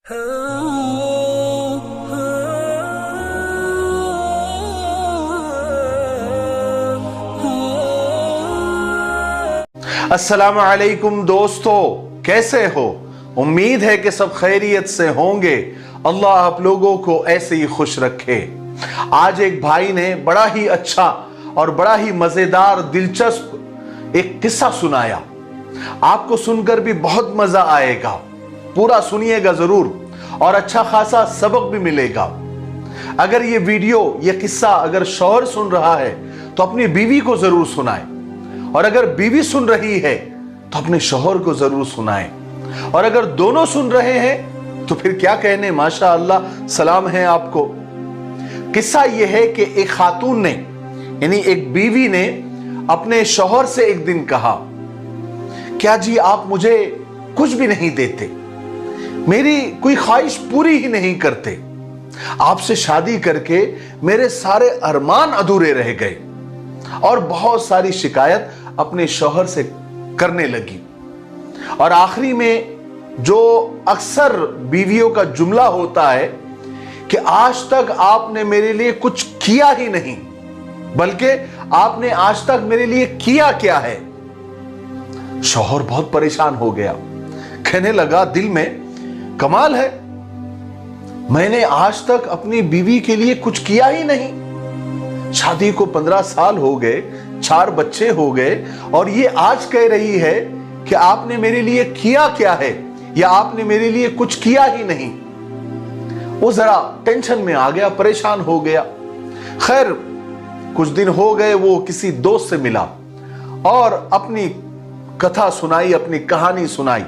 अस्सलाम वालेकुम दोस्तों, कैसे हो? उम्मीद है कि सब खैरियत से होंगे। अल्लाह आप लोगों को ऐसे ही खुश रखे। आज एक भाई ने बड़ा ही अच्छा और बड़ा ही मजेदार दिलचस्प एक किस्सा सुनाया। आपको सुनकर भी बहुत मजा आएगा, पूरा सुनिएगा जरूर और अच्छा खासा सबक भी मिलेगा। अगर ये वीडियो ये किस्सा अगर शौहर सुन रहा है तो अपनी बीवी को जरूर सुनाए, और अगर बीवी सुन रही है तो अपने शौहर को जरूर सुनाए, और अगर दोनों सुन रहे हैं तो फिर क्या कहने, माशा अल्लाह, सलाम है आपको। किस्सा यह है कि एक खातून ने यानी एक बीवी ने अपने शौहर से एक दिन कहा, क्या जी आप मुझे कुछ भी नहीं देते, मेरी कोई ख्वाहिश पूरी ही नहीं करते, आपसे शादी करके मेरे सारे अरमान अधूरे रह गए। और बहुत सारी शिकायत अपने शौहर से करने लगी। और आखिरी में जो अक्सर बीवियों का जुमला होता है कि आज तक आपने मेरे लिए कुछ किया ही नहीं, बल्कि आपने आज तक मेरे लिए किया क्या है। शौहर बहुत परेशान हो गया, कहने लगा दिल में, कमाल है, मैंने आज तक अपनी बीवी के लिए कुछ किया ही नहीं। शादी को 15 साल हो गए, 4 बच्चे हो गए, और ये आज कह रही है कि आपने मेरे लिए किया क्या है, या आपने मेरे लिए कुछ किया ही नहीं। वो जरा टेंशन में आ गया, परेशान हो गया। खैर कुछ दिन हो गए, वो किसी दोस्त से मिला और अपनी कथा सुनाई, अपनी कहानी सुनाई।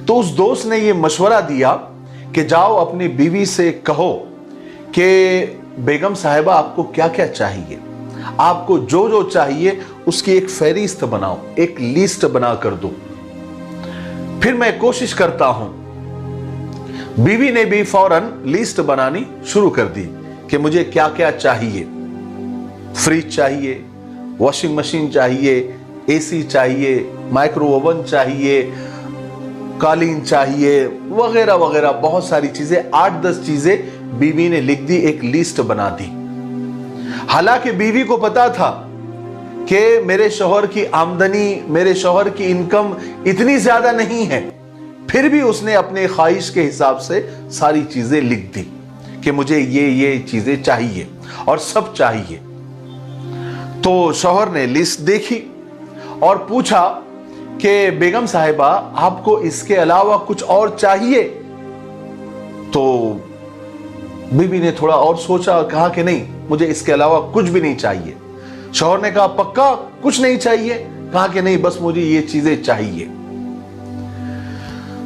तो उस दोस्त ने ये मशवरा दिया कि जाओ अपनी बीवी से कहो कि बेगम साहिबा आपको क्या क्या चाहिए, आपको जो जो चाहिए उसकी एक फहरिस्त बनाओ, एक लिस्ट बना कर दो, फिर मैं कोशिश करता हूं। बीवी ने भी फौरन लिस्ट बनानी शुरू कर दी कि मुझे क्या क्या चाहिए। फ्रिज चाहिए, वॉशिंग मशीन चाहिए, एसी चाहिए, माइक्रो ओवन चाहिए, कालीन चाहिए, वगैरह वगैरह बहुत सारी चीजें, 8-10 चीजें बीवी ने लिख दी, एक लिस्ट बना दी। हालांकि बीवी को पता था कि मेरे शौहर की आमदनी, मेरे शौहर की इनकम इतनी ज्यादा नहीं है, फिर भी उसने अपने ख्वाहिश के हिसाब से सारी चीजें लिख दी कि मुझे ये चीजें चाहिए और सब चाहिए। तो शौहर ने लिस्ट देखी और पूछा कि बेगम साहिबा आपको इसके अलावा कुछ और चाहिए? तो बीवी ने थोड़ा और सोचा, कहा कि नहीं, मुझे इसके अलावा कुछ भी नहीं चाहिए। शौहर ने कहा, पक्का कुछ नहीं चाहिए? कहा कि नहीं, बस मुझे ये चीजें चाहिए।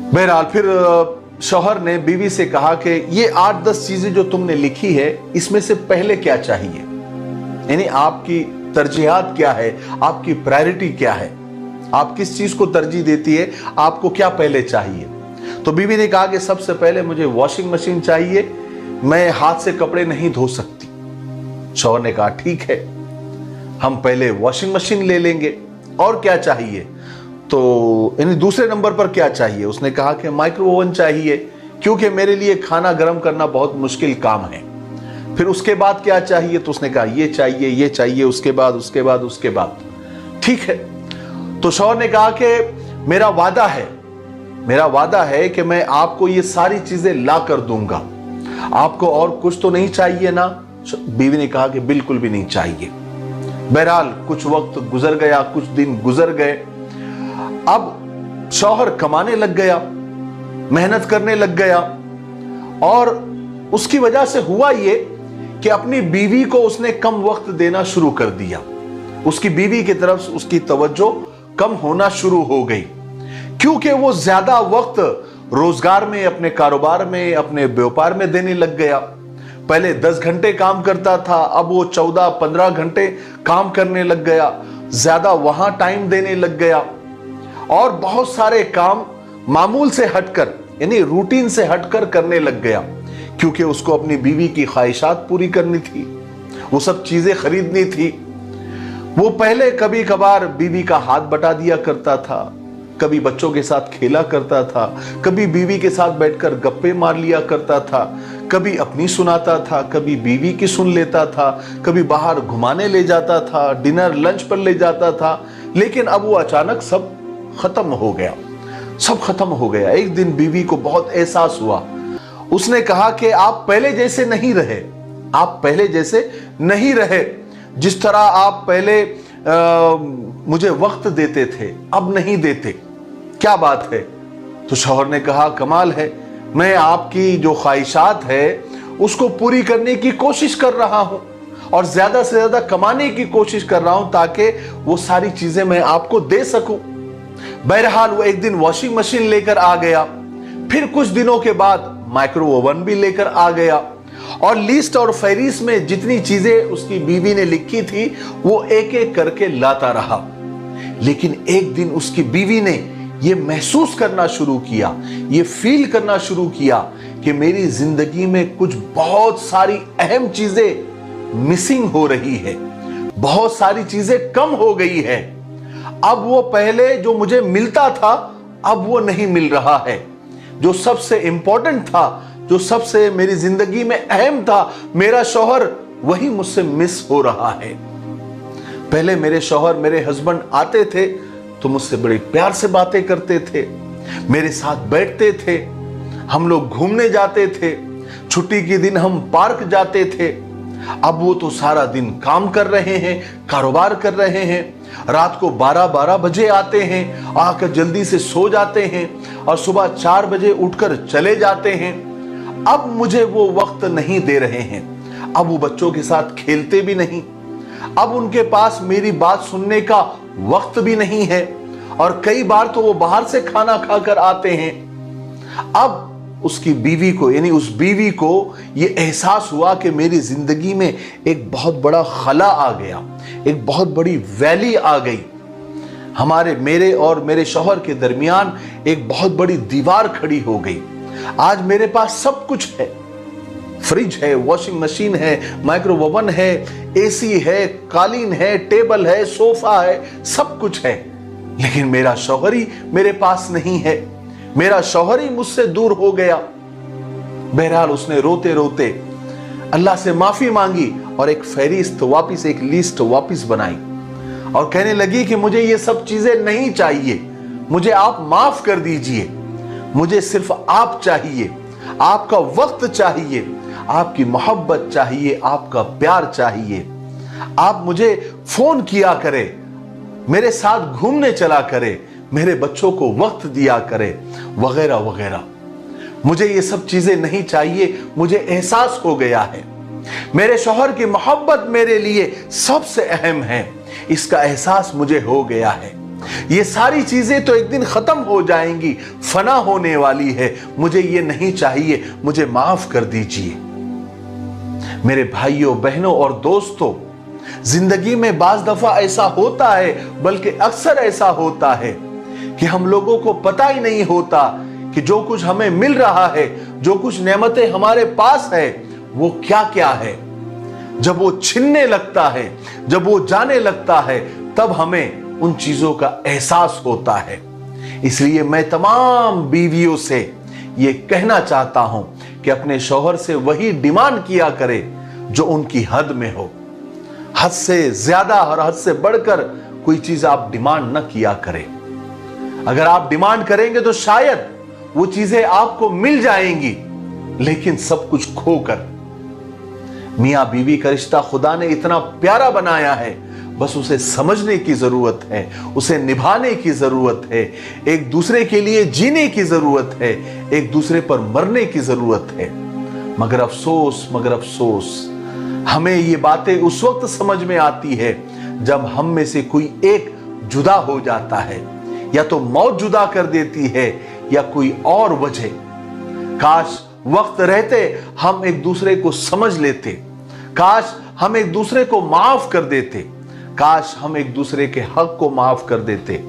बहरहाल फिर शौहर ने बीवी से कहा कि ये 8-10 चीजें जो तुमने लिखी है, इसमें से पहले क्या चाहिए, यानी आपकी तरजीहात क्या है, आपकी प्रायोरिटी क्या है, आप किस चीज को तरजीह देती है, आपको क्या पहले चाहिए। तो बीवी ने कहा कि सबसे पहले मुझे वॉशिंग मशीन चाहिए, मैं हाथ से कपड़े नहीं धो सकती। शौहर ने कहा ठीक है, हम पहले वॉशिंग मशीन ले लेंगे, और क्या चाहिए? तो यानी दूसरे नंबर पर क्या चाहिए? उसने कहा कि माइक्रो ओवन चाहिए, क्योंकि मेरे लिए खाना गर्म करना बहुत मुश्किल काम है। फिर उसके बाद क्या चाहिए? तो उसने कहा ये चाहिए, ये चाहिए, उसके बाद उसके बाद उसके बाद। ठीक है, तो शौहर ने कहा कि मेरा वादा है कि मैं आपको ये सारी चीजें ला कर दूंगा, आपको और कुछ तो नहीं चाहिए ना? बीवी ने कहा कि बिल्कुल भी नहीं चाहिए। बहरहाल कुछ वक्त गुजर गया, कुछ दिन गुजर गए। अब शौहर कमाने लग गया, मेहनत करने लग गया, और उसकी वजह से हुआ ये कि अपनी बीवी को उसने कम वक्त देना शुरू कर दिया। उसकी बीवी की तरफ उसकी तवज्जो कम होना शुरू हो गई, क्योंकि वो ज्यादा वक्त रोजगार में, अपने कारोबार में, अपने व्यापार में देने लग गया। पहले 10 घंटे काम करता था, अब वो 14-15 घंटे काम करने लग गया, ज्यादा वहां टाइम देने लग गया, और बहुत सारे काम मामूल से हटकर यानी रूटीन से हटकर करने लग गया, क्योंकि उसको अपनी बीवी की ख्वाहिशात पूरी करनी थी, वो सब चीजें खरीदनी थी। वो पहले कभी कभार बीवी का हाथ बटा दिया करता था, कभी बच्चों के साथ खेला करता था, कभी बीवी के साथ बैठकर गप्पे मार लिया करता था, कभी अपनी सुनाता था, कभी बीवी की सुन लेता था, कभी बाहर घुमाने ले जाता था, डिनर लंच पर ले जाता था। लेकिन अब वो अचानक सब खत्म हो गया, सब खत्म हो गया। एक दिन बीवी को बहुत एहसास हुआ। उसने कहा कि आप पहले जैसे नहीं रहे, आप पहले जैसे नहीं रहे। जिस तरह आप पहले मुझे वक्त देते थे, अब नहीं देते। क्या बात है? तो शौहर ने कहा, कमाल है, मैं आपकी जो ख्वाहिशात है उसको पूरी करने की कोशिश कर रहा हूं और ज्यादा से ज्यादा कमाने की कोशिश कर रहा हूं ताकि वो सारी चीजें मैं आपको दे सकूं। बहरहाल वो एक दिन वॉशिंग मशीन लेकर आ गया, फिर कुछ दिनों के बाद माइक्रो ओवन भी लेकर आ गया और लिस्ट और फहरिस्त में जितनी चीजें उसकी बीवी ने लिखी थी वो एक एक करके लाता रहा। लेकिन एक दिन उसकी बीवी ने ये महसूस करना शुरू किया, ये फील करना शुरू किया कि मेरी जिंदगी में कुछ बहुत सारी अहम चीजें मिसिंग हो रही है, बहुत सारी चीजें कम हो गई है। अब वो पहले जो मुझे मिलता था अब वो नहीं मिल रहा है। जो सबसे इंपॉर्टेंट था, जो सबसे मेरी जिंदगी में अहम था, मेरा शौहर, वही मुझसे मिस हो रहा है। पहले मेरे शौहर, मेरे हस्बैंड आते थे तो मुझसे बड़े प्यार से बातें करते थे, मेरे साथ बैठते थे, हम लोग घूमने जाते थे, छुट्टी के दिन हम पार्क जाते थे। अब वो तो सारा दिन काम कर रहे हैं, कारोबार कर रहे हैं, रात को 12-12 बजे आते हैं, आकर जल्दी से सो जाते हैं और सुबह 4 बजे उठकर चले जाते हैं। अब मुझे वो वक्त नहीं दे रहे हैं, अब वो बच्चों के साथ खेलते भी नहीं, अब उनके पास मेरी बात सुनने का वक्त भी नहीं है और कई बार तो वो बाहर से खाना खाकर आते हैं। अब उसकी बीवी को, यानी उस बीवी को ये एहसास हुआ कि मेरी जिंदगी में एक बहुत बड़ा खला आ गया, एक बहुत बड़ी वैली आ गई। मेरे और मेरे शौहर के दरमियान एक बहुत बड़ी दीवार खड़ी हो गई। आज मेरे पास सब कुछ है, फ्रिज है, वॉशिंग मशीन है, माइक्रो ओवन है, एसी है, कालीन है, टेबल है, सोफा है, सब कुछ है, लेकिन मेरा शौहर ही मेरे पास नहीं है, मेरा शौहर ही मुझसे दूर हो गया। बहरहाल उसने रोते रोते अल्लाह से माफी मांगी और एक फहरिस्त वापिस, एक लिस्ट वापिस बनाई और कहने लगी कि मुझे ये सब चीजें नहीं चाहिए, मुझे आप माफ कर दीजिए, मुझे सिर्फ आप चाहिए, आपका वक्त चाहिए, आपकी मोहब्बत चाहिए, आपका प्यार चाहिए। आप मुझे फोन किया करे, मेरे साथ घूमने चला करे, मेरे बच्चों को वक्त दिया करे, वगैरह वगैरह। मुझे ये सब चीजें नहीं चाहिए, मुझे एहसास हो गया है मेरे शौहर की मोहब्बत मेरे लिए सबसे अहम है, इसका एहसास मुझे हो गया है। ये सारी चीजें तो एक दिन खत्म हो जाएंगी, फना होने वाली है, मुझे ये नहीं चाहिए, मुझे माफ कर दीजिए। मेरे भाइयों, बहनों और दोस्तों, जिंदगी में बाज दफा ऐसा होता है, बल्कि अक्सर ऐसा होता है कि हम लोगों को पता ही नहीं होता कि जो कुछ हमें मिल रहा है, जो कुछ नेमतें हमारे पास है, वो क्या क्या है। जब वो छिनने लगता है, जब वो जाने लगता है, तब हमें उन चीजों का एहसास होता है। इसलिए मैं तमाम बीवियों से ये कहना चाहता हूं कि अपने शौहर से वही डिमांड किया करे जो उनकी हद में हो। हद से ज्यादा और हद से बढ़कर कोई चीज आप डिमांड न किया करें। अगर आप डिमांड करेंगे तो शायद वो चीजें आपको मिल जाएंगी, लेकिन सब कुछ खोकर। मियां बीवी का रिश्ता खुदा ने इतना प्यारा बनाया है, बस उसे समझने की जरूरत है, उसे निभाने की जरूरत है, एक दूसरे के लिए जीने की जरूरत है, एक दूसरे पर मरने की जरूरत है। मगर अफसोस हमें ये बातें उस वक्त समझ में आती है जब हम में से कोई एक जुदा हो जाता है, या तो मौत जुदा कर देती है या कोई और वजह। काश वक्त रहते हम एक दूसरे को समझ लेते, काश हम एक दूसरे को माफ कर देते, काश हम एक दूसरे के हक को माफ कर देते,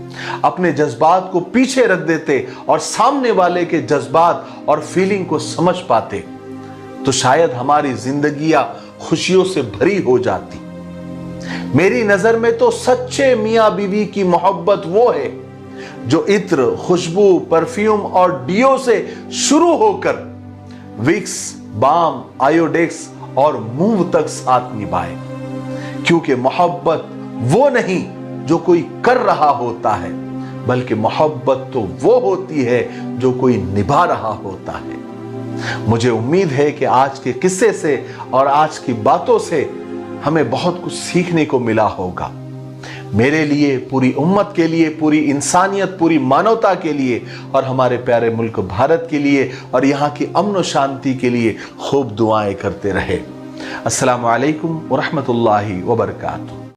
अपने जज्बात को पीछे रख देते और सामने वाले के जज्बात और फीलिंग को समझ पाते, तो शायद हमारी जिंदगियां खुशियों से भरी हो जाती। मेरी नजर में तो सच्चे मियां बीवी की मोहब्बत वो है जो इत्र, खुशबू, परफ्यूम और डियो से शुरू होकर विक्स, बाम, आयोडेक्स और मूव तक साथ निभाए। क्योंकि मोहब्बत वो नहीं जो कोई कर रहा होता है, बल्कि मोहब्बत तो वो होती है जो कोई निभा रहा होता है। मुझे उम्मीद है कि आज के किस्से से और आज की बातों से हमें बहुत कुछ सीखने को मिला होगा। मेरे लिए, पूरी उम्मत के लिए, पूरी इंसानियत, पूरी मानवता के लिए और हमारे प्यारे मुल्क भारत के लिए और यहाँ की अमन और शांति के लिए खूब दुआएं करते रहे। अस्सलामु अलैकुम व रहमतुल्लाहि व बरकातुहू।